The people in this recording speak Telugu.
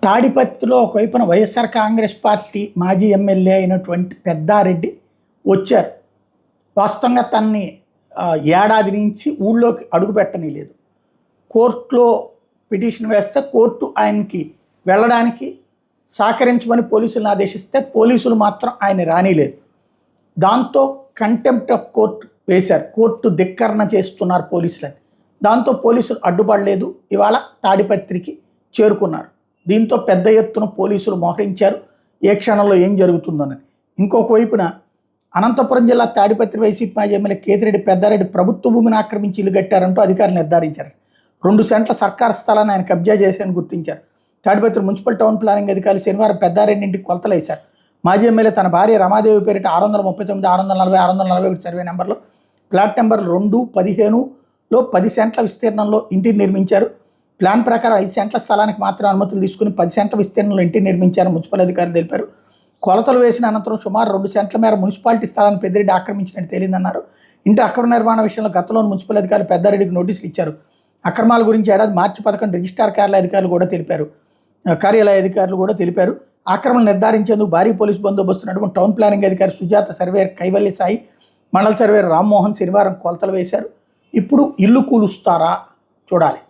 తాడిపత్రిలో ఒకవైపున వైఎస్ఆర్ కాంగ్రెస్ పార్టీ మాజీ ఎమ్మెల్యే అయినటువంటి పెద్దారెడ్డి వచ్చారు. వాస్తవంగా తనని ఏడాది నుంచి ఊళ్ళోకి అడుగు పెట్టనీయలేదు. కోర్టులో పిటిషన్ వేస్తే కోర్టు ఆయనకి వెళ్ళడానికి సహకరించమని పోలీసులను ఆదేశిస్తే పోలీసులు మాత్రం ఆయన రానిలేదు. దాంతో కంటెంప్ట్ ఆఫ్ కోర్టు వేశారు. కోర్టు ధిక్కరణ చేస్తున్నారు పోలీసులని. దాంతో పోలీసులు అడ్డుపడలేదు. ఇవాళ తాడిపత్రికి చేరుకున్నారు. దీంతో పెద్ద ఎత్తున పోలీసులు మోహరించారు ఏ క్షణంలో ఏం జరుగుతుందోనని. ఇంకొక వైపున అనంతపురం జిల్లా తాడిపత్రి వైసీపీ మాజీ ఎమ్మెల్యే కేతిరెడ్డి పెద్దారెడ్డి ప్రభుత్వ భూమిని ఆక్రమించి ఇల్లు కట్టారంటూ అధికారులు నిర్ధారించారు. 2 సెంట్ల సర్కారు స్థలాన్ని ఆయన కబ్జా చేశారని గుర్తించారు. తాడిపత్రి మున్సిపల్ టౌన్ ప్లానింగ్ అధికారులు శనివారం పెద్దారెడ్డి ఇంటికి కొలతలు వేశారు. మాజీ ఎమ్మెల్యే తన భార్య రమాదేవి పేరిట 639, 640, 641 సర్వే నెంబర్లో ప్లాట్ నెంబర్లు 2, 15లో 10 సెంట్ల విస్తీర్ణంలో ఇంటిని నిర్మించారు. ప్లాన్ ప్రకారం 5 సెంట్ల స్థలానికి మాత్రం అనుమతులు తీసుకుని 10 సెంట్ల విస్తీర్ణంలో ఇంటిని నిర్మించారని మున్సిపల్ అధికారులు తెలిపారు. కొలతలు వేసిన అనంతరం సుమారు 2 సెంట్ల మేర మున్సిపాలిటీ స్థలాన్ని పెద్దారెడ్డి ఆక్రమించినట్టు తేలిందన్నారు. ఇంటి అక్రమ నిర్మాణ విషయంలో గతంలో మున్సిపల్ అధికారులు పెద్దారెడ్డికి నోటీసులు ఇచ్చారు. అక్రమాల గురించి ఏడాది మార్చి 11 రిజిస్ట్రార్ కార్యాలయ అధికారులు కూడా తెలిపారు. ఆక్రమణ నిర్ధారించేందుకు భారీ పోలీసు బందోబస్తు నడుమ టౌన్ ప్లానింగ్ అధికారి సుజాత, సర్వేయర్ కైవల్య సాయి, మండల సర్వేయర్ రామ్మోహన్ శనివారం కొలతలు వేశారు. ఇప్పుడు ఇల్లు కూలుస్తారా చూడాలి.